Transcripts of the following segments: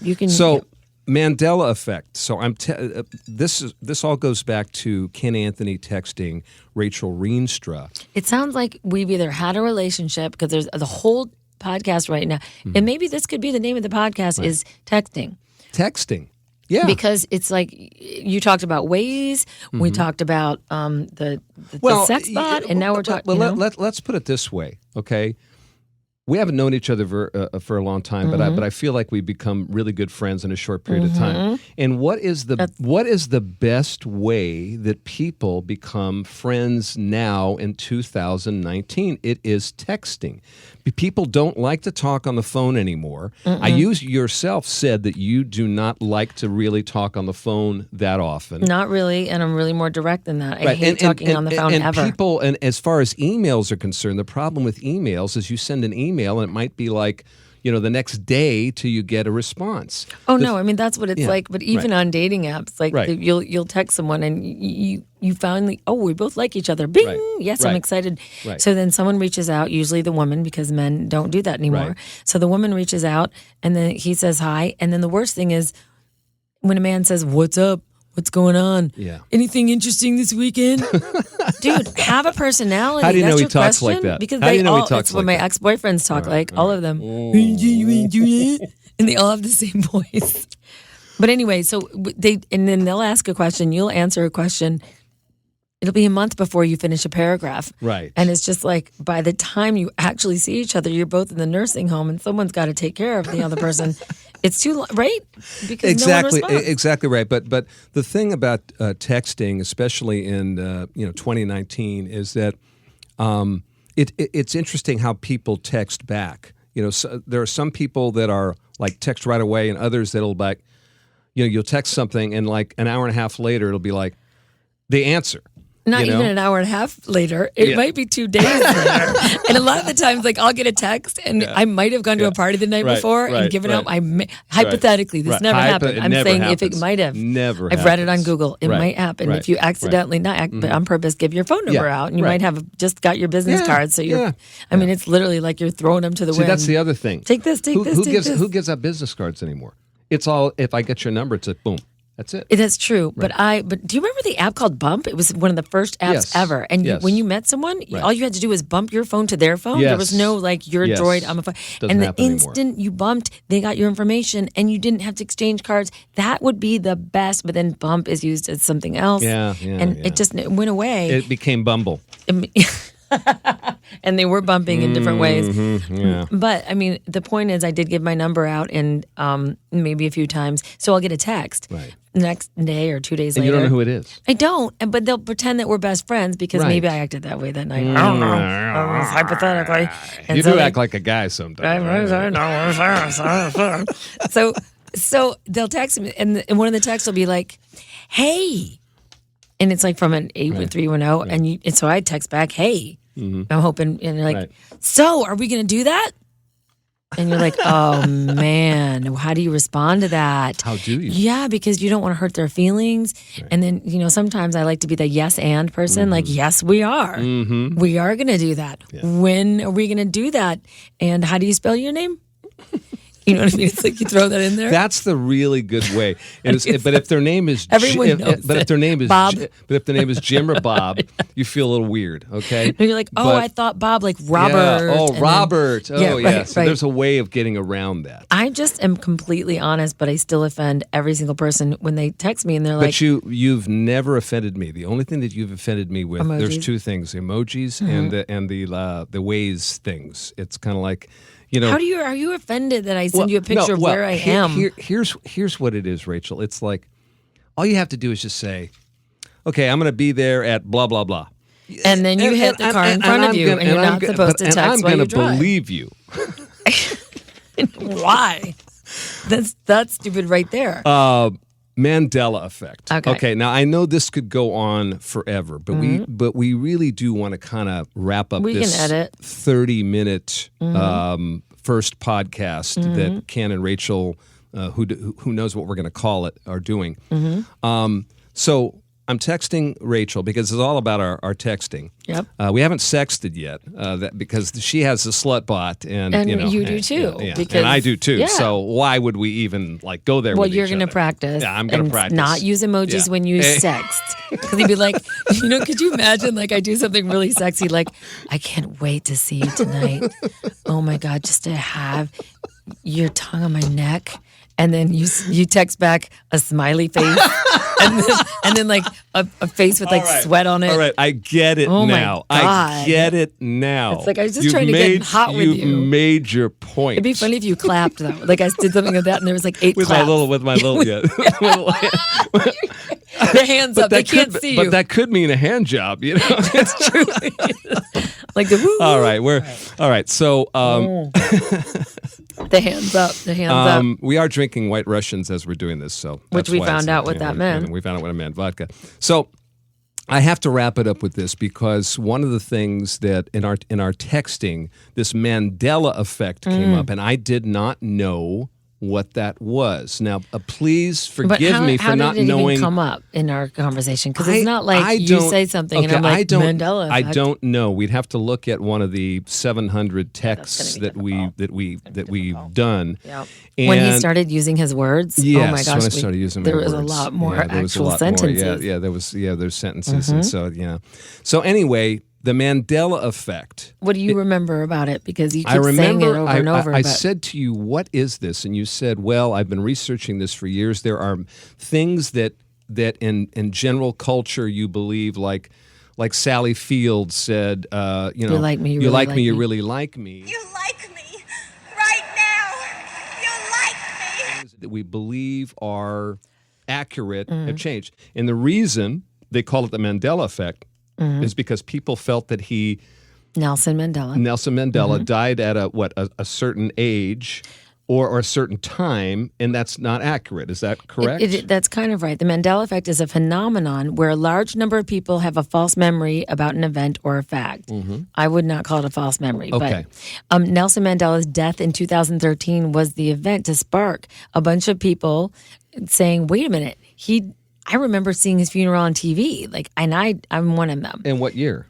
Yeah, you can. So yeah. Mandela Effect. So this all goes back to Ken Anthony texting Rachel Reenstra. It sounds like we've either had a relationship because there's the whole podcast right now, and maybe this could be the name of the podcast is texting. Texting. Yeah. Because it's like you talked about Waze, we talked about the sex bot, and now we're talking. Well, let's put it this way, okay? We haven't known each other for a long time, but I feel like we've become really good friends in a short period of time. And what is the best way that people become friends now in 2019? It is texting. People don't like to talk on the phone anymore. You yourself said that you do not like to really talk on the phone that often. Not really, and I'm really more direct than that. I hate talking on the phone ever. People, and as far as emails are concerned, the problem with emails is you send an email and it might be like, the next day till you get a response. Oh, no, I mean, that's what it's like. But even on dating apps, like you'll text someone and you finally, we both like each other. Bing! Yes, I'm excited. Right. So then someone reaches out, usually the woman, because men don't do that anymore. Right. So the woman reaches out and then he says hi. And then the worst thing is when a man says, "What's up? What's going on? Yeah. Anything interesting this weekend?" Dude, have a personality. How do you That's know he your talks question? like that? Because How do you know he talks it's what like my that? ex-boyfriends talk like, all of them. And they all have the same voice. But anyway, so then they'll ask a question, you'll answer a question. It'll be a month before you finish a paragraph. Right. And it's just like by the time you actually see each other, you're both in the nursing home and someone's got to take care of the other person. It's too long, right? Because exactly, no one responds. Exactly right. But the thing about texting, especially in 2019, is that it's interesting how people text back. So there are some people that are like text right away, and others that'll like, you'll text something, and like an hour and a half later, it'll be like the answer. Not even an hour and a half later. It might be 2 days later. And a lot of the times, like, I'll get a text, and I might have gone to a party the night before and given out hypothetically, this never happened. I'm saying happens. If it might have. Never I've read it on Google. It might happen. Right. If you accidentally, but on purpose, give your phone number out, and you might have just got your business card. So I mean, it's literally like you're throwing them to the wind. See, that's the other thing. Take this, take this. Who gives out business cards anymore? It's all, if I get your number, it's like, boom. That's it. It is true. Right. But do you remember the app called Bump? It was one of the first apps ever. And when you met someone, all you had to do was bump your phone to their phone. There was no like, you're a droid, I'm a phone. And the instant you bumped, they got your information and you didn't have to exchange cards. That would be the best. But then Bump is used as something else. It just went away. It became Bumble. And they were bumping in different ways. Yeah. But, I mean, the point is I did give my number out and maybe a few times. So I'll get a text the next day or 2 days later. You don't know who it is. I don't. But they'll pretend that we're best friends because maybe I acted that way that night. I don't know. Hypothetically. And you do act like a guy sometimes. So they'll text me and one of the texts will be like, "Hey." And it's like from an 81310. And so I text back, "Hey." I'm hoping, and you're like, "So, are we going to do that?" And you're like, "Oh man, how do you respond to that?" How do you? Yeah, because you don't want to hurt their feelings. Right. And then, sometimes I like to be the yes and person. Like, yes, we are. We are going to do that. Yeah. When are we going to do that? And how do you spell your name? You know what I mean? It's like you throw that in there. That's the really good way. But if their name is if their name is Bob, but if their name is Jim or Bob, you feel a little weird. Okay, and you're like, I thought Bob, like Robert. Yeah. Oh, Robert. Then, So there's a way of getting around that. I just am completely honest, but I still offend every single person when they text me and they're like, "But you've never offended me. The only thing that you've offended me with, emojis. There's two things: emojis and the Waze things. It's kind of like." Are you offended that I send you a picture of where I am? Here's what it is, Rachel. It's like all you have to do is just say, "Okay, I'm going to be there at blah blah blah," and then you hit the car in front of you, and you're not supposed to text while you drive. I'm going to believe you. Why? That's stupid right there. Mandela Effect. Okay. Now I know this could go on forever, but we really do want to kind of wrap up this 30-minute first podcast that Ken and Rachel, who knows what we're going to call it, are doing. So I'm texting Rachel because it's all about our texting. Yep. We haven't sexted yet because she has a slut bot, and you do too. Because, and I do too. Yeah. So why would we even go there? Well, with you're each going to other? practice. Yeah, I'm going to practice. Not use emojis when you text, because he'd be like, could you imagine? Like I do something really sexy, like I can't wait to see you tonight. Oh my God, just to have your tongue on my neck. And then you text back a smiley face, and then like a face with like sweat on it. All right, I get it now. My God. I get it now. It's like I was just trying to get hot with you. You've made your point. It'd be funny if you clapped though. Like I did something like that, and there was like 8 with claps. with my little the hands up. They can't see you. But that could mean a hand job. It's true. Like the woo. All right, all right. So the hands up. The hands up. We are drinking White Russians as we're doing this, so which we found out what that meant. We found out what it meant, vodka. So I have to wrap it up with this because one of the things that in our texting, this Mandela Effect came up, and I did not know what that was. Now, please forgive me for not knowing. How did it even come up in our conversation? Because it's not like you say something and I'm like, Mandela Effect. I don't know. We'd have to look at one of the 700 texts that we've done. Yep. When he started using his words, yes, oh my gosh, when I started using my words, there was a lot more actual sentences. There's sentences, and so anyway. The Mandela Effect. What do you remember about it? Because you keep saying it over and over. I said to you, what is this? And you said, well, I've been researching this for years. There are things that in general culture you believe, like Sally Field said, you like me, you like me, you really like me. You like me right now. You like me. Things that we believe are accurate have changed. And the reason they call it the Mandela Effect is because people felt that Nelson Mandela died at a certain age or a certain time, and that's not accurate. Is that correct? That's kind of right. The Mandela Effect is a phenomenon where a large number of people have a false memory about an event or a fact. I would not call it a false memory. Okay. But Nelson Mandela's death in 2013 was the event to spark a bunch of people saying, wait a minute, I remember seeing his funeral on TV, I'm one of them. In what year?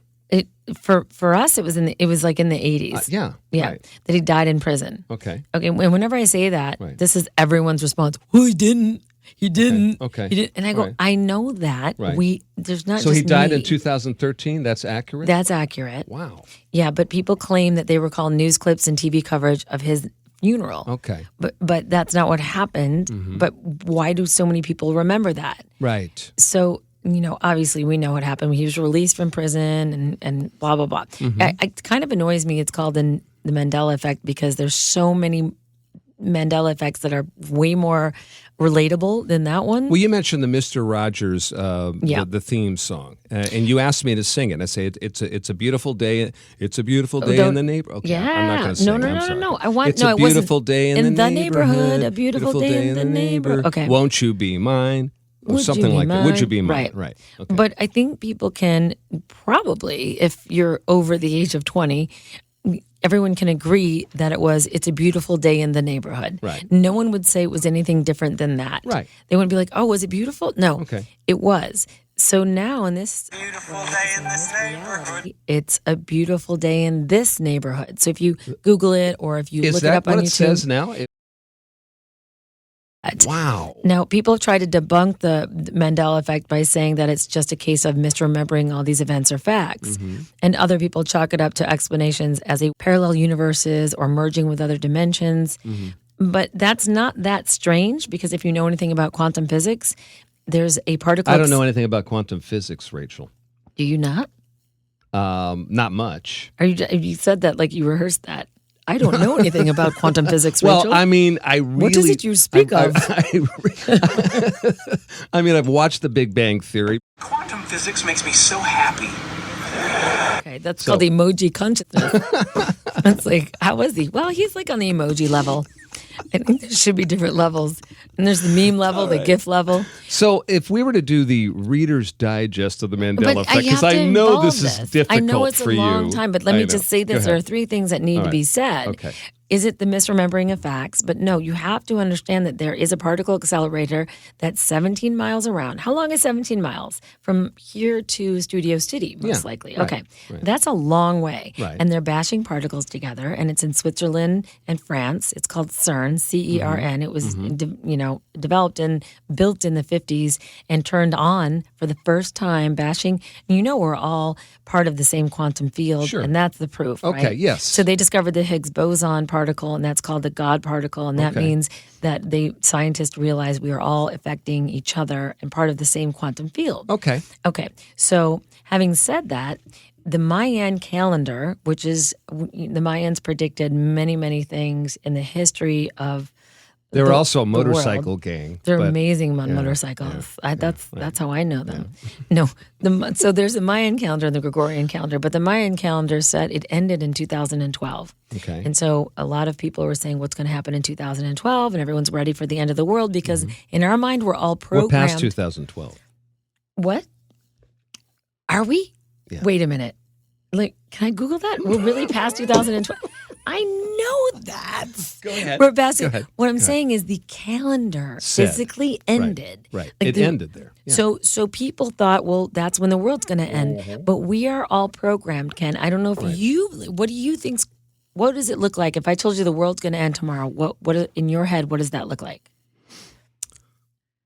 For us, it was like in the 80s. Yeah. Right. That he died in prison. Okay. And whenever I say that, this is everyone's response. Well, he didn't. He didn't. Okay. He didn't. And I go, I know that. Right. There's not. So just he died me. in 2013. That's accurate. That's accurate. Wow. Yeah, but people claim that they recall news clips and TV coverage of his funeral. Okay. But that's not what happened. But why do so many people remember that? Right. So, obviously we know what happened. He was released from prison and blah, blah, blah. It kind of annoys me. It's called the Mandela Effect because there's so many Mandela effects that are way more relatable than that one. Well, you mentioned the Mr. Rogers, the theme song, and you asked me to sing it. I say it's a beautiful day. It's a beautiful day in the neighborhood. Okay, yeah, I'm not going to sing. No. It's a beautiful day in the neighborhood. A beautiful day in the neighborhood. Okay. Won't you be mine? Or something like that. Would you be mine? Right. Okay. But I think people can probably, if you're over the age of 20. Everyone can agree that it's a beautiful day in the neighborhood. Right. No one would say it was anything different than that. Right. They wouldn't be like, oh, was it beautiful? No. Okay. It was. So now in this Beautiful day in this neighborhood. it's a beautiful day in this neighborhood. So if you Google it or if you look it up on YouTube. Is that what it says now? Wow. Now, people have tried to debunk the Mandela Effect by saying that it's just a case of misremembering all these events or facts. And other people chalk it up to explanations as a parallel universes or merging with other dimensions. But that's not that strange because if you know anything about quantum physics, there's a particle... I don't know anything about quantum physics, Rachel. Do you not? Not much. You said that like you rehearsed that. I don't know anything about quantum physics, Rachel. Well, I mean, I really... What is it you speak of? I mean, I've watched The Big Bang Theory. Quantum physics makes me so happy. Okay, that's called emoji consciousness. It's like, how is he? Well, he's like on the emoji level. I think there should be different levels. And there's the meme level, the GIF level. So if we were to do the Reader's Digest of the Mandela Effect, because I know this is difficult for you. I know it's a long time, but let me just say this. There are 3 things that need to be said. Okay. is it the misremembering of facts? But no, you have to understand that there is a particle accelerator that's 17 miles around. How long is 17 miles? From here to Studio City, most likely. Right, okay. right. That's a long way. Right. And they're bashing particles together, and it's in Switzerland and France. It's called CERN, CERN. It was, developed and built in the 50s and turned on for the first time, bashing. We're all part of the same quantum field, Sure. and that's the proof, Okay, right? yes. So they discovered the Higgs boson particle, and that's called the God particle, and that means that scientists realize we are all affecting each other and part of the same quantum field. Okay. Okay. So having said that, the Mayan calendar, which is the Mayans predicted many, many things in the history of They were also a the world. motorcycle gang. They're but- amazing on motorcycles. That's how I know them. No, so there's the Mayan calendar and the Gregorian calendar, but the Mayan calendar said it ended in 2012. Okay. And so a lot of people were saying what's going to happen in 2012, and everyone's ready for the end of the world because in our mind we're all We're programmed. past 2012. What? Are we? Yeah. Wait a minute. Like, can I Google that? We're really past 2012. I know that. Go ahead. We're past Go it. ahead. What I'm saying is the calendar Said. physically ended. Right. Like It ended there. Yeah. So people thought, well, that's when the world's going to end. But we are all programmed, Ken. I don't know if what do you think? What does it look like if I told you the world's going to end tomorrow? What in your head? What does that look like?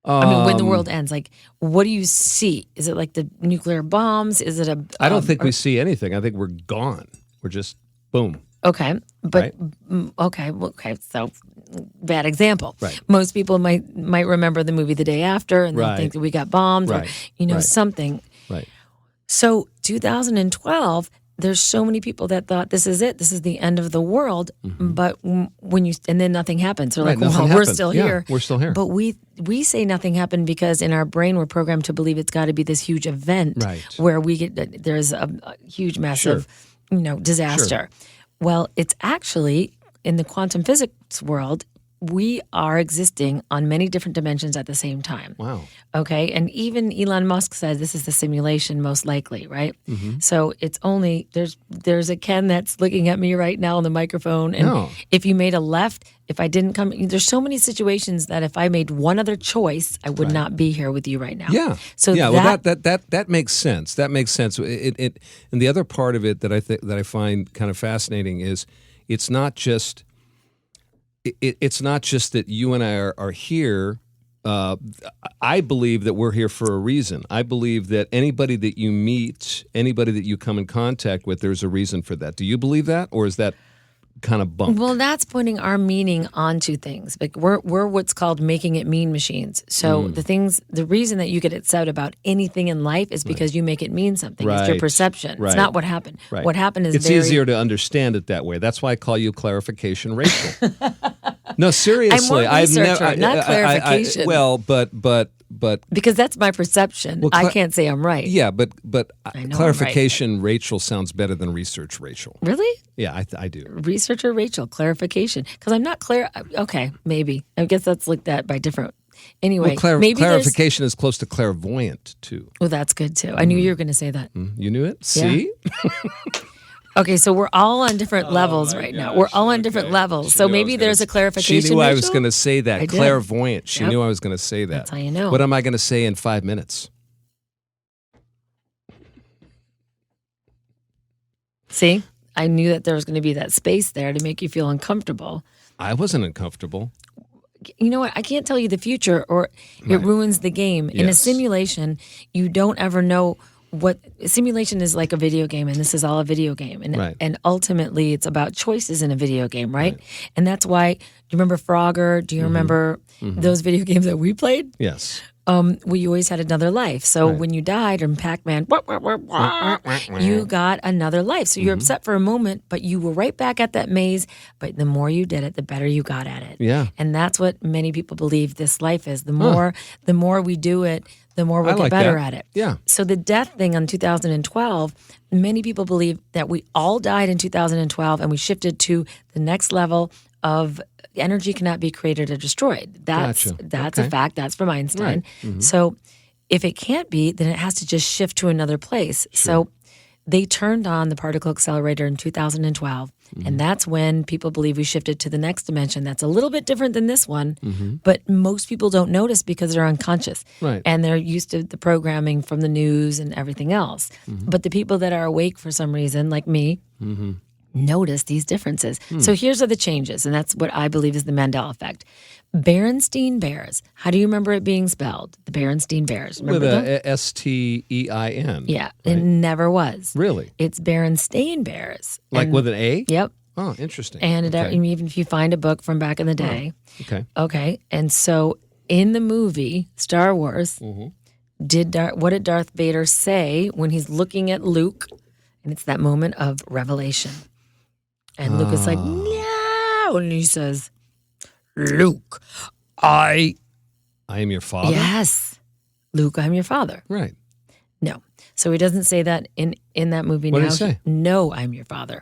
I mean, when the world ends, like, what do you see? Is it like the nuclear bombs? Is it a? I don't think we see anything. I think we're gone. We're just boom. Okay, but Right. okay. So bad example. Right. Most people might remember the movie The Day After and then Right. think that we got bombed Right. or Right. something. Right. So 2012, there's so many people that thought this is it. This is the end of the world. But and then nothing happens. They're like, Right, nothing well, we're happened. still Yeah, here. we're still here. But we say nothing happened because in our brain we're programmed to believe it's got to be this huge event Right. where there's a huge, massive, disaster. Well, it's actually in the quantum physics world. We are existing on many different dimensions at the same time. Wow. Okay. And even Elon Musk says this is the simulation most likely, right? So it's only, there's a Ken that's looking at me right now on the microphone. And No. if you made a left, if I didn't come, there's so many situations that if I made one other choice, I would not be here with you right now. Yeah. So yeah. Well, that makes sense. That makes sense. It and the other part of it that I find kind of fascinating is it's not just. It's not just that you and I are here. I believe that we're here for a reason. I believe that anybody that you meet, anybody that you come in contact with, there's a reason for that. Do you believe that, or is that kind of bunk? Well, that's putting our meaning onto things. Like we're what's called making it mean machines. So the reason that you get upset about anything in life is because you make it mean something. It's your Right. perception. Right. It's not what happened. Right. What happened is it's very easier to understand it that way. That's why I call you Clarification Rachel. No, seriously, I'm more researcher, not clarification. But because that's my perception. Well, I can't say I'm right. yeah, but know I'm clarification Rachel sounds better than research Rachel. Really? Yeah, I do. Researcher Rachel, clarification. Because I'm not clear. Okay, maybe. I guess that's looked at by different. Anyway, Well, maybe clarification is close to clairvoyant too. Well, that's good too. I knew you were going to say that. You knew it? See? Okay, so we're all on different levels right now. We're all on different levels. So maybe there's a clarification. She knew I was Rachel? going to say that. I did. Clairvoyant. She Yep. knew I was going to say that. That's how you know. What am I going to say in 5 minutes? See? I knew that there was going to be that space there to make you feel uncomfortable. I wasn't uncomfortable. You know what? I can't tell you the future or it ruins the game. In a Yes. simulation, you don't ever know what simulation is like a video game, and this is all a video game. And Right. and ultimately it's about choices in a video game, right? And that's why, do you remember Frogger? Do you remember those video games that we played? Yes. Well, you always had another life. So when you died in Pac-Man, you got another life. So you're upset for a moment, but you were right back at that maze. But the more you did it, the better you got at it. Yeah. And that's what many people believe this life is. The more we do it, the more we'll I get like better that. at it. Yeah. So the death thing on 2012, many people believe that we all died in 2012 and we shifted to the next level of energy cannot be created or destroyed. That's Gotcha. a fact. That's from Einstein. So if it can't be, then it has to just shift to another place. So they turned on the particle accelerator in 2012 And that's when people believe we shifted to the next dimension. That's a little bit different than this one, but most people don't notice because they're unconscious. Right. And they're used to the programming from the news and everything else. But the people that are awake for some reason, like me, notice these differences. So here's are the changes, and that's what I believe is the Mandela Effect. Berenstain Bears. How do you remember it being spelled? The Berenstain Bears. Remember With them? a Stein. Yeah, right? it never was. Really? It's Berenstain Bears. Like And- with an A? Yep. Oh, interesting. And okay. even if you find a book from back in the day. Okay. Okay. And so in the movie Star Wars, what did Darth Vader say when he's looking at Luke? And it's that moment of revelation. And Luke is like, no. And he says, Luke, I am your father? Yes. Luke, I'm your father. Right. No. So he doesn't say that in that movie What now. did he say? No, I'm your father.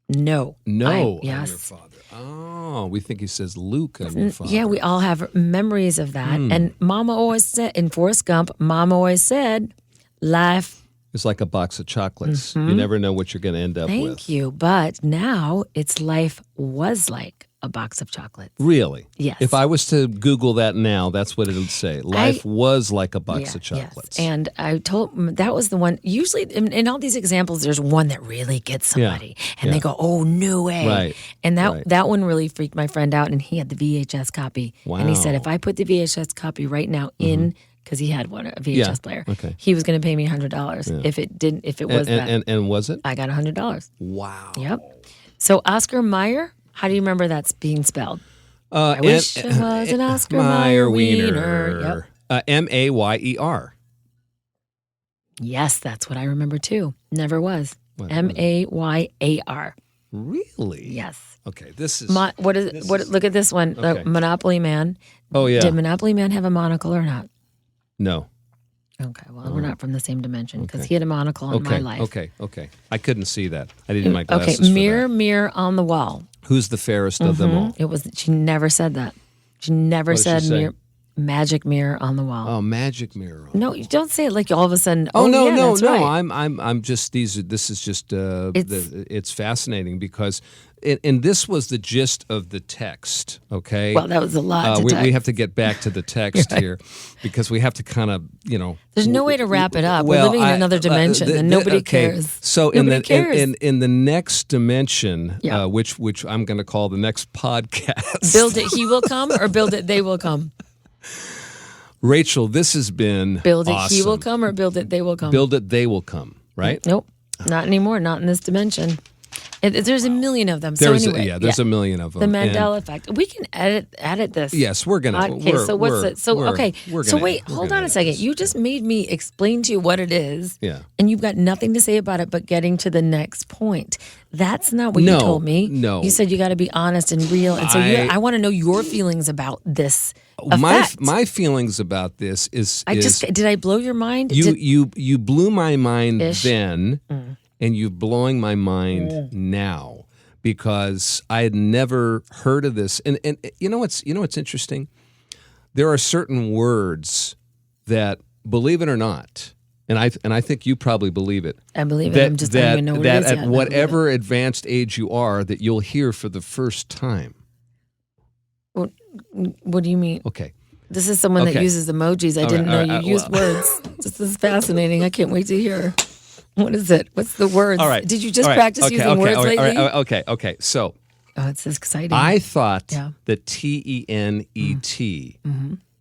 No. I'm yes. your father. Oh, we think he says, Luke, I'm your father. Yeah, we all have memories of that. And Mama always said, in Forrest Gump, Mama always said, life. It's like a box of chocolates. You never know what you're going to end up with. Thank you. But now it's life was like a box of chocolates. Really? Yes. If I was to Google that now, that's what it would say. Life was like a box of chocolates. Yes. And I told that was the one. Usually, in all these examples, there's one that really gets somebody, and they go, "Oh, no way!" Right. And that one really freaked my friend out, and he had the VHS copy, and he said, "If I put the VHS copy right now in." Because he had a VHS player. Okay. He was going to pay me $100 if it was that. And was it? I got $100. Wow. Yep. So Oscar Mayer, how do you remember that's being spelled? I wish it was an Oscar Mayer wiener. Yep. Mayer. Yes, that's what I remember too. Never was. What? Mayar. Really? Yes. Okay, this is... Look at this one. Okay. Monopoly Man. Oh, yeah. Did Monopoly Man have a monocle or not? No. Okay, well, we're not from the same dimension because he had a monocle in my life. Okay. I couldn't see that. I didn't need my glasses Okay, for mirror, that. mirror on the wall. Who's the fairest of them all? It was. She never said that. She never What did said she say? mirror, magic mirror on the wall. Oh, magic mirror. No, you don't say it like all of a sudden. No. That's right. I'm just this is just it's fascinating because and this was the gist of the text. Okay. Well, that was a lot. To we text. have to get back to the text here because we have to kind of There's no way to wrap it up. We're living in another dimension, and nobody cares. So Nobody cares. in the next dimension, Yeah. which I'm going to call the next podcast. Build it, he will come, or build it, they will come. Rachel, this has been Build it, awesome. he will come, or build it, they will come. Build it, they will come. Right? Nope, not anymore. Not in this dimension. There's a million of them. There's so anyway, there's a million of them. The Mandela Effect. We can edit this. Yes, we're gonna. Okay, so what's it? So we're wait, gonna hold on a edit second. this. You just made me explain to you what it is. Yeah. And you've got nothing to say about it but getting to the next point. That's not what you told me. No. You said you got to be honest and real. And so I want to know your feelings about this effect. My feelings about this is did I blow your mind? You blew my mind Ish. then, and you're blowing my mind now. Because I had never heard of this, and you know what's interesting? There are certain words that, believe it or not, and I think you probably believe it. I believe it. I don't even know what it is that yet. at whatever advanced age you are, that you'll hear for the first time. What do you mean? Okay. This is someone that uses emojis. I didn't know you used words. This is fascinating. I can't wait to hear. What is it? What's the words? All right. Did you just practice using words lately? Okay. So, it's exciting. I thought that TENET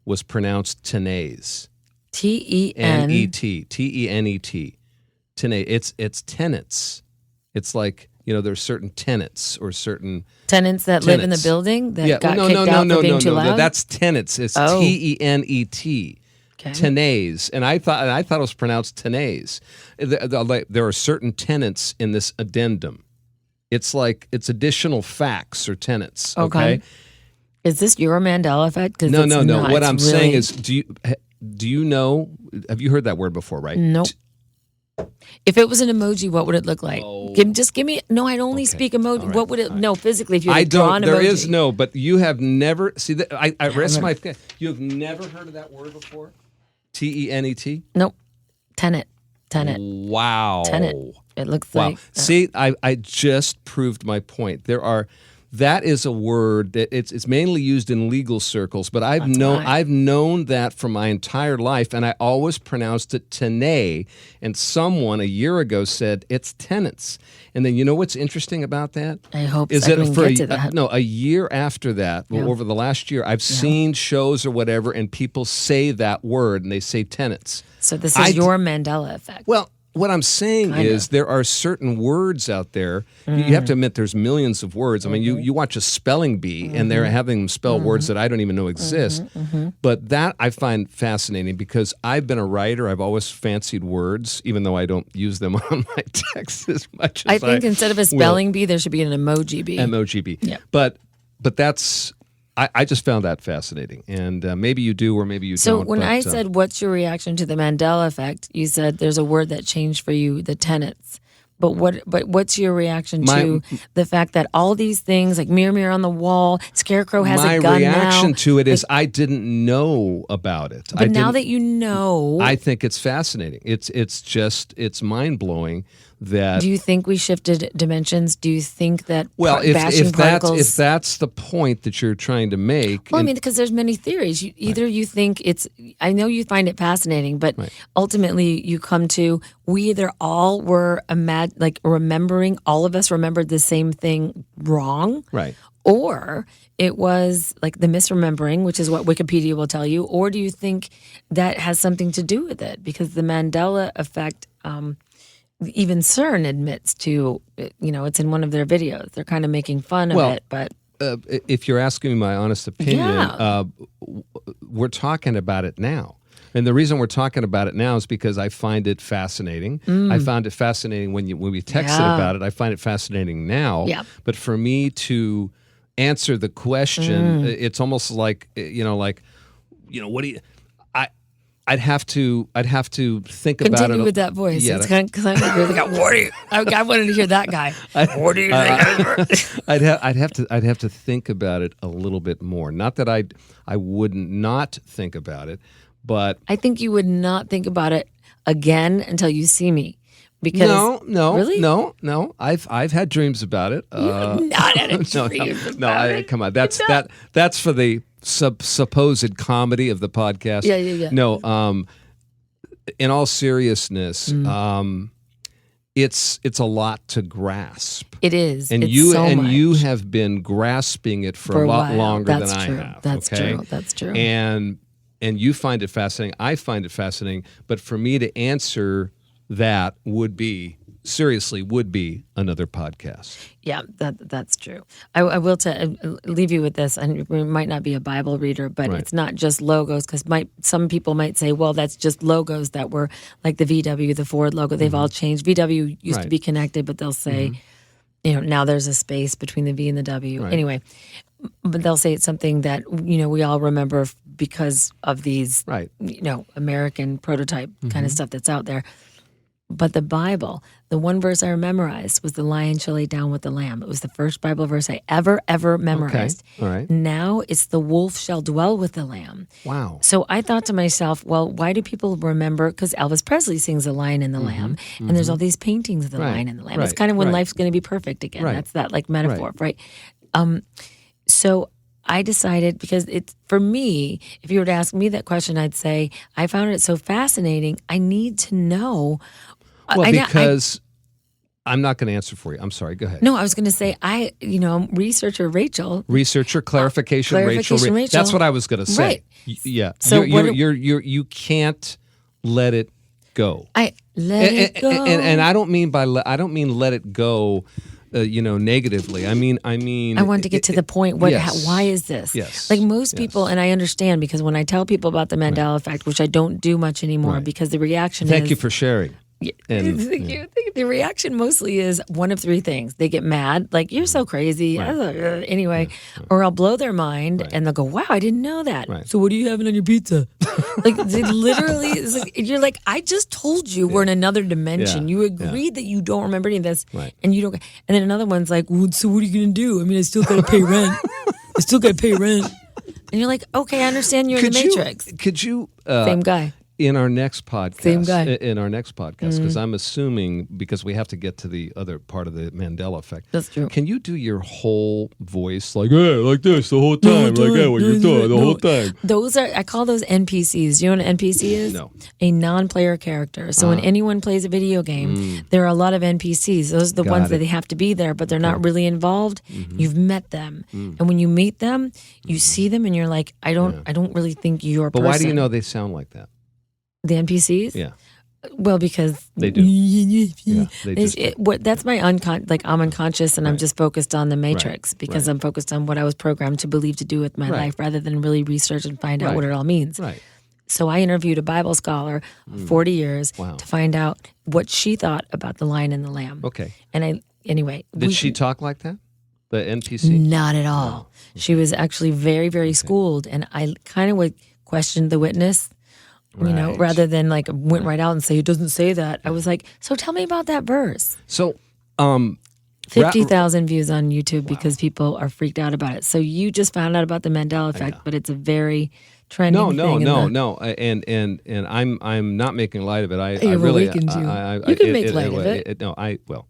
was pronounced tenets. TENET. TENET. Tenets. It's tenants. It's like, there's certain tenants or certain Tenants that live in the building that got kicked out for being too loud? That's tenants. It's TENET. Okay. Tenets, and I thought it was pronounced tenets. There are certain tenets in this addendum. It's like it's additional facts or tenets. Okay. Is this your Mandela Effect? No. What I'm saying is, do you know? Have you heard that word before? Right? Nope. If it was an emoji, what would it look like? Just give me. No, I'd only speak emoji. Right, what would it? No, physically, if you had drawn emoji. There is no. But you have never. See, I rest my. You have never heard of that word before? TENET? Nope. Tenet. Tenet. Wow. Tenet. It looks Wow. like. See, I just proved my point. That is a word that it's mainly used in legal circles, but I've known that for my entire life, and I always pronounced it tenay. And someone a year ago said it's tenants. And then you know what's interesting about that? I hope is I that can for get to that. a year after that, over the last year, I've seen shows or whatever, and people say that word, and they say tenants. So this is your Mandela effect. Well, what I'm saying is there are certain words out there. You have to admit there's millions of words. I mean, you watch a spelling bee, and they're having them spell words that I don't even know exist. But that I find fascinating because I've been a writer. I've always fancied words, even though I don't use them on my text as much as I think instead of a spelling bee, there should be an emoji bee. Emoji bee. Yeah. But that's... I just found that fascinating, and maybe you do or maybe you don't. So when I said, what's your reaction to the Mandela effect, you said there's a word that changed for you, the tenets. But what's your reaction to the fact that all these things, like Mirror, Mirror on the Wall, Scarecrow has a gun now. My reaction to it is I didn't know about it. But now that you know. I think it's fascinating. It's mind-blowing. That, do you think we shifted dimensions? Do you think that if that's the point that you're trying to make? Well, I mean, because there's many theories. You think it's. I know you find it fascinating, but ultimately you come to we either all were remembering. All of us remembered the same thing wrong, right? Or it was like the misremembering, which is what Wikipedia will tell you. Or do you think that has something to do with it? Because the Mandela effect. Even CERN admits to, it's in one of their videos. They're kind of making fun of it, but... if you're asking me my honest opinion, we're talking about it now. And the reason we're talking about it now is because I find it fascinating. I found it fascinating when we texted about it. I find it fascinating now. Yeah. But for me to answer the question, it's almost like, what do you... I'd have to think about it. Continue with that voice. Yeah, it's kind of like, what are you? I wanted to hear that guy. What do you think? I'd have to think about it a little bit more. Not that I wouldn't not think about it, but I think you would not think about it again until you see me. Because really? No. I've had dreams about it. You have not had a dream about it. Come on. That's for the supposed comedy of the podcast. Yeah. No, in all seriousness, it's a lot to grasp. It is. And you have been grasping it for a lot longer than I have. That's true. And you find it fascinating. I find it fascinating. But for me to answer that would be another podcast. Yeah, that's true. I will leave you with this. And we might not be a Bible reader, but it's not just logos, because some people might say, well, that's just logos that were like the VW, the Ford logo. They've all changed. VW used to be connected, but they'll say, now there's a space between the V and the W. Right. Anyway, but they'll say it's something that, we all remember because of these, American prototype kind of stuff that's out there. But the Bible, the one verse I memorized was the lion shall lay down with the lamb. It was the first Bible verse I ever memorized. Okay. All right. Now it's the wolf shall dwell with the lamb. Wow. So I thought to myself, well, why do people remember? Because Elvis Presley sings the lion and the lamb, and there's all these paintings of the lion and the lamb. It's kind of when life's going to be perfect again. That's that metaphor, right? So I decided, because it's, for me, if you were to ask me that question, I'd say, I found it so fascinating. I need to know. Well, because I'm not going to answer for you. I'm sorry. Go ahead. No, I was going to say, researcher Rachel. Clarification Rachel. That's what I was going to say. Right. Yeah. So you can't let it go. Let it go. And I don't mean let it go. Negatively. I mean. I want to get to the point. Why is this? Yes. Like most people, and I understand, because when I tell people about the Mandela effect, which I don't do much anymore, because the reaction is. Thank you for sharing. Thank you. The reaction mostly is one of three things. They get mad, like, you're so crazy. Anyway, or I'll blow their mind and they'll go, wow, I didn't know that. Right. So what are you having on your pizza? Like, they literally, you're like, I just told you we're in another dimension. You agreed that you don't remember any of this. Right. And you don't. And then another one's like, well, so what are you going to do? I mean, I still got to pay rent. And you're like, okay, I understand you're in the Matrix. Could you? Same guy. in our next podcast, Same guy. In our next podcast, because I'm assuming, because we have to get to the other part of the Mandela Effect. That's true. Can you do your whole voice like, hey, like this the whole time? Like, hey, what you're doing the whole time? Those are, I call those NPCs. You know what an NPC is? No. A non-player character. So when anyone plays a video game, there are a lot of NPCs. Those are the ones that they have to be there, but they're not really involved. You've met them. And when you meet them, you see them and you're like, I don't really think you're a But person. why do you know they sound like that? The NPCs? Yeah. Well, because they do. Yeah, they just that's my I'm unconscious and I'm just focused on the matrix because I'm focused on what I was programmed to believe to do with my life rather than really research and find out what it all means. Right. So I interviewed a Bible scholar 40 years to find out what she thought about the lion and the lamb. Okay. And Did she talk like that? The NPC? Not at all. No. She was actually very, very schooled, and I kind of would question the witness. You know, rather than like went right out and say, it doesn't say that. I was like, so tell me about that verse. So, 50,000 views on YouTube because people are freaked out about it. So you just found out about the Mandela Effect, but it's a very trending thing. No. And I'm not making light of it. I You're really, awakened you can make light of it. No, I will.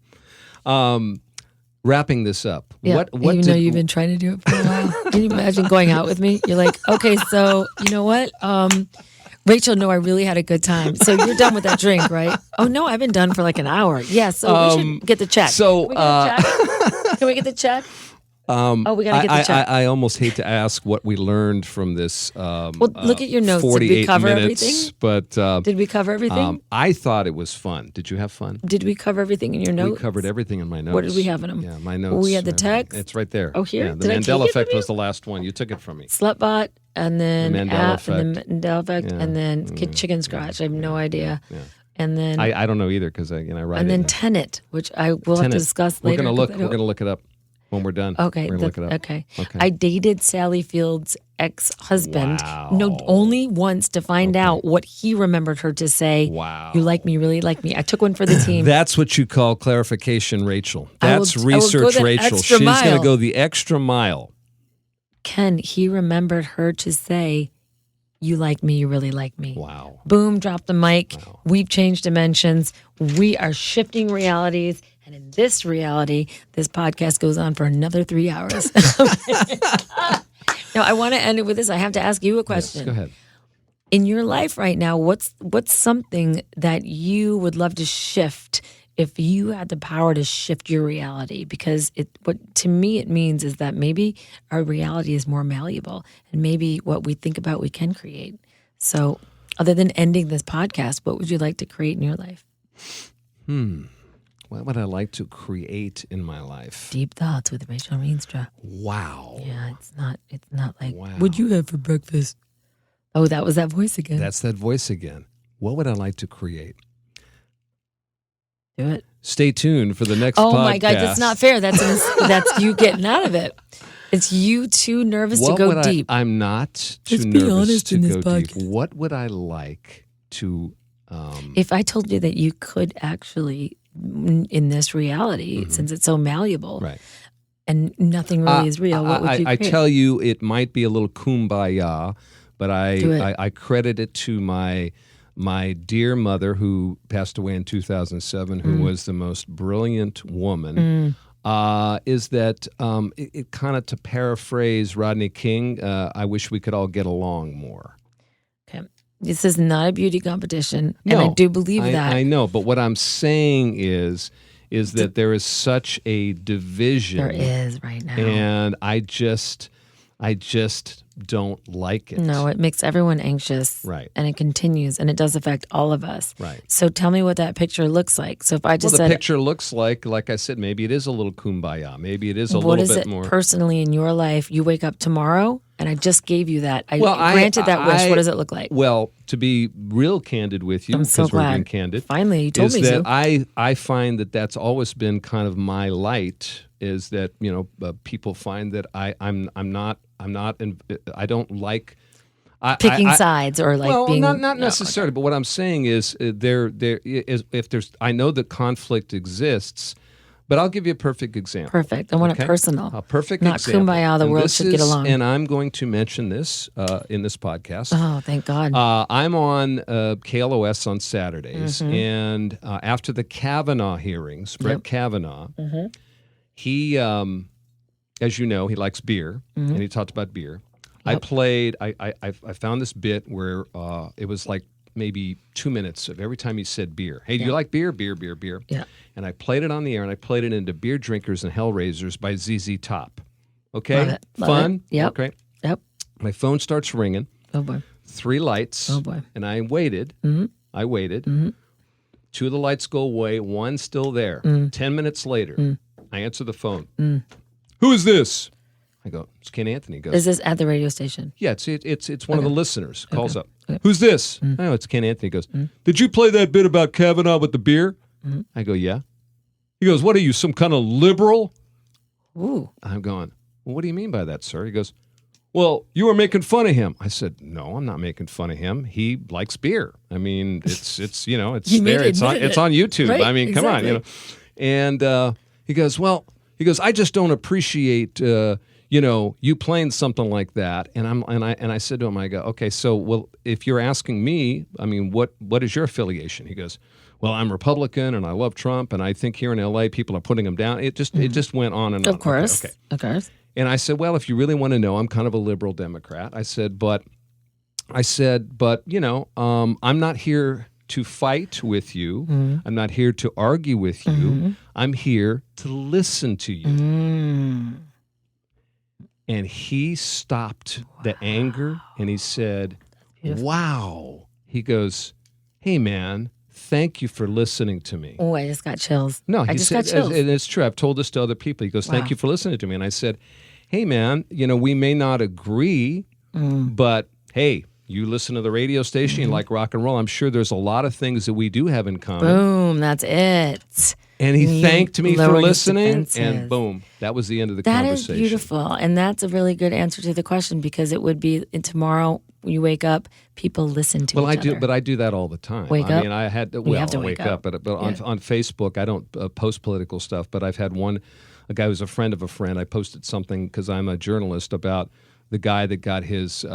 Wrapping this up. Yeah, What even though you've been trying to do it for a while. Can you imagine going out with me? You're like, okay, so you know what? Rachel, no, I really had a good time. So you're done with that drink, right? Oh, no, I've been done for like an hour. Yeah, so we should get the check. So, Can we get the check? We got to get the check. I almost hate to ask what we learned from this. Well, look at your notes. 48 Did we cover minutes, everything? But did we cover everything? I thought it was fun. Did you have fun? Did we cover everything in your notes? We covered everything in my notes. What did we have in them? Yeah, my notes. We had the text. It's right there. Oh, here? Yeah, the Did I Mandela take it Effect from was the last one. You took it from me. Slutbot, and then Mandela app, Effect. and then Mandela Effect, and then Chicken Scratch. I have no idea. Yeah. And then I don't know either because I write and it. then Tenet, which I will have to discuss later. We're gonna look it up when we're done. Okay, we're gonna look it up. Okay. I dated Sally Field's ex-husband. Wow. No, only once to find out what he remembered her to say. Wow. You like me, really like me. I took one for the team. That's what you call clarification, Rachel. That's I will research, go Rachel. extra She's mile. going to go the extra mile. Ken, he remembered her to say, you like me, you really like me. Wow. Boom, drop the mic. Wow. We've changed dimensions. We are shifting realities. And in this reality, this podcast goes on for another 3 hours. Now, I want to end it with this. I have to ask you a question. Yes, go ahead. In your life right now, what's something that you would love to shift if you had the power to shift your reality? Because what to me it means is that maybe our reality is more malleable, and maybe what we think about we can create. So, other than ending this podcast, what would you like to create in your life? What would I like to create in my life? Deep thoughts with Rachel Reenstra. Wow. Yeah, it's not like, wow. What'd you have for breakfast? Oh, that was that voice again. That's that voice again. What would I like to create? Do it. Stay tuned for the next podcast. Oh my God, that's not fair. That's you getting out of it. It's you too nervous to go deep. I'm not too Let's nervous be honest to in this go deep. podcast. What would I like to... if I told you that you could actually, in this reality, since it's so malleable, right. and nothing really is real, what would you create? I tell you, it might be a little kumbaya, but I credit it to my dear mother who passed away in 2007, who was the most brilliant woman. Is that it kind of, to paraphrase Rodney King, I wish we could all get along more. Okay. This is not a beauty competition, and I do believe that. I know, but what I'm saying is that there is such a division. There is right now. And I just don't like it. No, it makes everyone anxious. Right. And it continues, and it does affect all of us. Right. So tell me what that picture looks like. So if I just the said... picture looks like I said, maybe it is a little kumbaya. Maybe it is a little bit more... What is it personally in your life? You wake up tomorrow, and I just gave you that. Granted that wish. What does it look like? Well, to be real candid with you, I'm so because we're glad. being candid. Finally, you told me so. I find that that's always been kind of my light, is that, people find that I don't like picking sides or like being... not necessarily, but what I'm saying is I know that conflict exists, But I'll give you a perfect example. Perfect. I want it personal. A perfect Not example. Not kumbaya, the world should get along. And I'm going to mention this in this podcast. Oh, thank God. I'm on KLOS on Saturdays. And after the Kavanaugh hearings, Brett Kavanaugh, he, as you know, he likes beer. And he talked about beer. Yep. I found this bit where it was like maybe 2 minutes of every time he said beer. Hey, do you like beer? Beer, beer, beer. Yeah. And I played it on the air, and I played it into Beer Drinkers and Hellraisers by ZZ Top. Okay? Love it. Fun? Yep. Okay. Yep. My phone starts ringing. Oh, boy. 3 lights. Oh, boy. And I waited. I waited. 2 of the lights go away. 1's still there. 10 minutes later, I answer the phone. Who is this? I go, it's Ken Anthony. He goes, is this at the radio station? Yeah, it's one of the listeners. Calls up. Who's this? Oh, it's Ken Anthony. He goes, did you play that bit about Kavanaugh with the beer? I go, yeah. He goes, what are you, some kind of liberal? Ooh. I'm going, well, what do you mean by that, sir? He goes, well, you were making fun of him. I said, no, I'm not making fun of him. He likes beer. I mean, it's there. It's on YouTube. Right, I mean, come on, you know. And he goes, I just don't appreciate you playing something like that. And I said to him, I go, okay, so well, if you're asking me, I mean, what is your affiliation? He goes, well, I'm Republican and I love Trump, and I think here in LA people are putting him down. It just went on and on. Of course. Okay. Of course. And I said, well, if you really want to know, I'm kind of a liberal Democrat. I said, but I'm not here to fight with you. I'm not here to argue with you. I'm here to listen to you. And he stopped the anger and he said, wow. He goes, hey, man, thank you for listening to me. Oh, I just got chills. No, I he just said, got chills. and it's true. I've told this to other people. He goes, thank you for listening to me. And I said, hey, man, we may not agree, but hey, you listen to the radio station, you like rock and roll. I'm sure there's a lot of things that we do have in common. Boom, that's it. And he thanked me for listening, and boom, that was the end of the conversation. That is beautiful, and that's a really good answer to the question, because it would be tomorrow when you wake up, people listen to each other. But I do that all the time. Wake up? I mean, I had to, We have to wake up. But on Facebook, I don't post political stuff, but I've had a guy who's a friend of a friend. I posted something because I'm a journalist about the guy that got his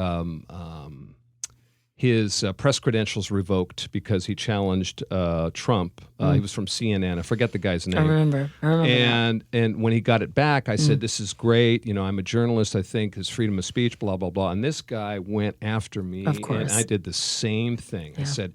press credentials revoked because he challenged Trump. He was from CNN. I forget the guy's name. I remember and when he got it back, I said, this is great. I'm a journalist. I think his freedom of speech, blah, blah, blah. And this guy went after me. Of course. And I did the same thing. Yeah. I said,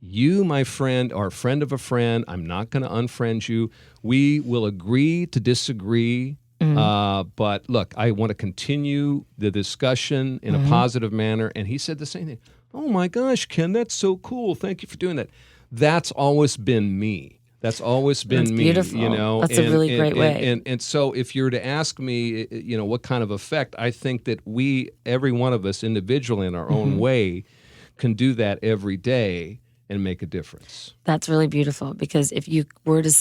you, my friend, are a friend of a friend. I'm not going to unfriend you. We will agree to disagree. But look, I want to continue the discussion in a positive manner. And he said the same thing. Oh my gosh, Ken, that's so cool. Thank you for doing that. That's always been me. That's always been me. Beautiful. That's a really great way. And so if you were to ask me, what kind of effect, I think that every one of us individually in our own way, can do that every day and make a difference. That's really beautiful, because if you were to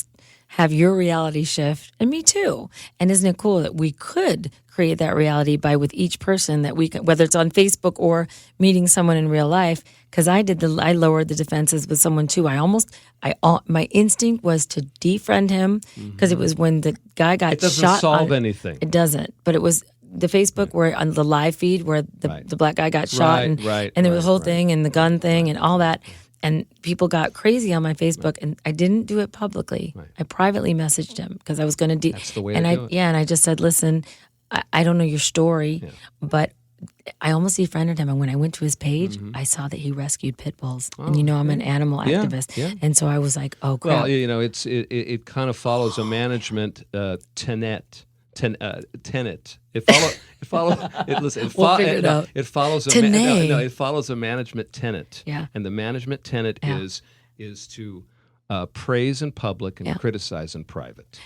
have your reality shift, and me too, and isn't it cool that we could create that reality with each person that we can, whether it's on Facebook or meeting someone in real life? Because I lowered the defenses with someone too. My instinct was to defriend him, because it was when the guy got shot. It doesn't solve anything. It doesn't, but it was the Facebook where on the live feed where the black guy got shot, and there was the whole thing and the gun thing and all that. And people got crazy on my Facebook, and I didn't do it publicly. Right. I privately messaged him because I was going to That's the way to do it. Yeah, and I just said, listen, I don't know your story, but I almost defriended him. And when I went to his page, I saw that he rescued pit bulls. And I'm an animal activist. Yeah. And so I was like, oh, crap. Well, it kind of follows a management tenet. It follows a management tenet. Yeah. And the management tenet is to praise in public and criticize in private.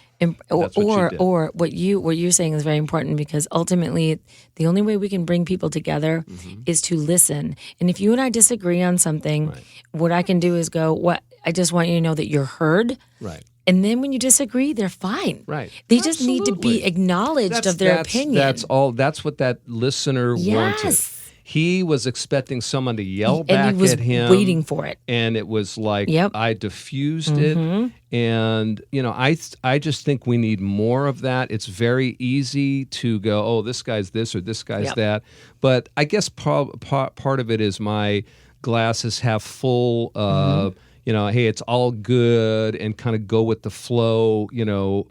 Or what you're saying is very important, because ultimately the only way we can bring people together is to listen. And if you and I disagree on something, what I can do is go, I just want you to know that you're heard. Right. And then when you disagree, they're fine. Right. They just need to be acknowledged of their opinion. That's all. That's what that listener wanted. He was expecting someone to yell And back he was at him, waiting for it. and it was like Yep. I diffused it. And I just think we need more of that. It's very easy to go, oh, this guy's this or this guy's that. But I guess part of it is my glasses half full. Hey, it's all good, and kind of go with the flow,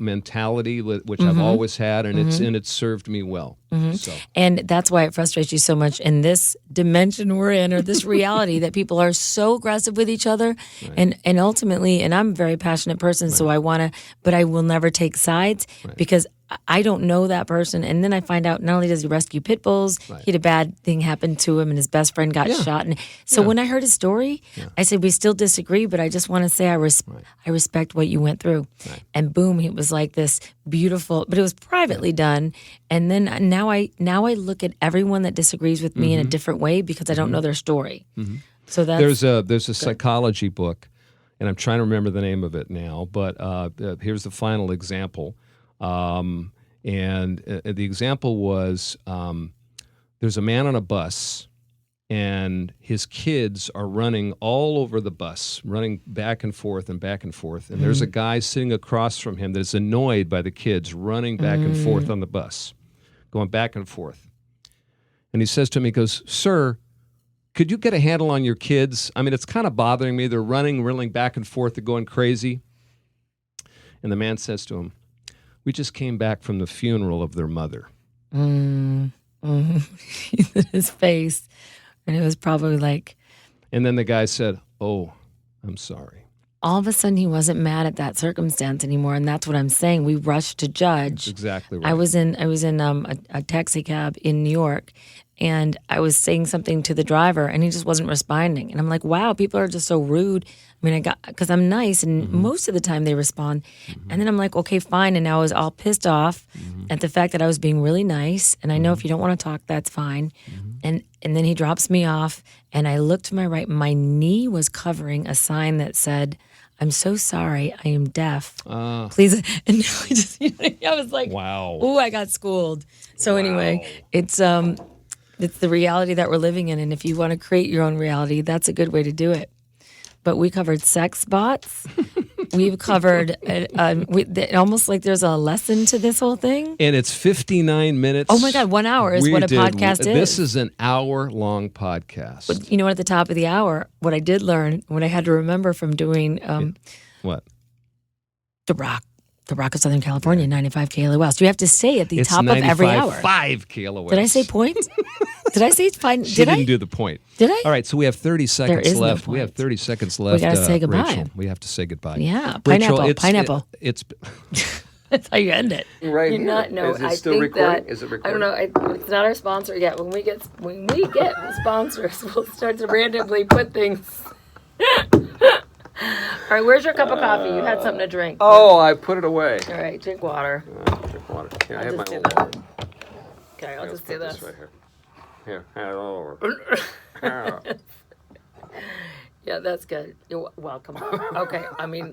mentality, which I've always had, and it's served me well. So. And that's why it frustrates you so much in this dimension we're in, or this reality, that people are so aggressive with each other. Right. And ultimately, and I'm a very passionate person, so I want to, but I will never take sides because I don't know that person. And then I find out not only does he rescue pit bulls, he had a bad thing happen to him and his best friend got shot. And so when I heard his story, I said, we still disagree, but I just want to say I respect what you went through. Right. And boom, it was like this beautiful, but it was privately done. And then now I look at everyone that disagrees with me in a different way because I don't know their story. So that's there's a psychology book, and I'm trying to remember the name of it now, but here's the final example. And the example was there's a man on a bus, and his kids are running all over the bus, running back and forth and back and forth. And there's a guy sitting across from him that is annoyed by the kids running back and forth on the bus, going back and forth. And he says to him, he goes, "Sir, could you get a handle on your kids? I mean, it's kind of bothering me. They're running back and forth. They're going crazy." And the man says to him, "We just came back from the funeral of their mother." His face. And it was probably like... And then the guy said, "Oh, I'm sorry." All of a sudden, he wasn't mad at that circumstance anymore, and that's what I'm saying. We rushed to judge. That's exactly right. I was in a taxi cab in New York, and I was saying something to the driver, and he just wasn't responding. And I'm like, wow, people are just so rude. I mean, because I'm nice, and most of the time they respond. And then I'm like, okay, fine. And I was all pissed off at the fact that I was being really nice. And I know if you don't want to talk, that's fine. And then he drops me off, and I looked to my right. My knee was covering a sign that said, "I'm so sorry, I am deaf. Please." And I was like, wow. "Ooh, I got schooled." So anyway, it's the reality that we're living in, and if you want to create your own reality, that's a good way to do it. But we covered sex bots. We've covered almost like there's a lesson to this whole thing. And it's 59 minutes. Oh my God, 1 hour is what a podcast is. This is an hour-long podcast. But you know what, at the top of the hour, what I did learn, what I had to remember from doing... what? The Rock of Southern California, 95 KLOS. You have to say at the top of every hour. 5 KLOS. Did I say points? Did I say fine? She didn't do the point. Did I? All right, so we have 30 seconds left. No we have 30 seconds left. We got to say goodbye. Rachel, we have to say goodbye. Yeah, Rachel, pineapple. That's how you end it. Right. You're not. No, is it I still think recording? that, Is it recording? I don't know. It's not our sponsor yet. When we get sponsors, we'll start to randomly put things. All right, where's your cup of coffee? You had something to drink. Oh, I put it away. All right, drink water. Drink water. Here, I have I'll my just own do water. that. Okay, I'll just do this. Right here. Here, hand it all over. Yeah, that's good. You're welcome. Okay, I mean,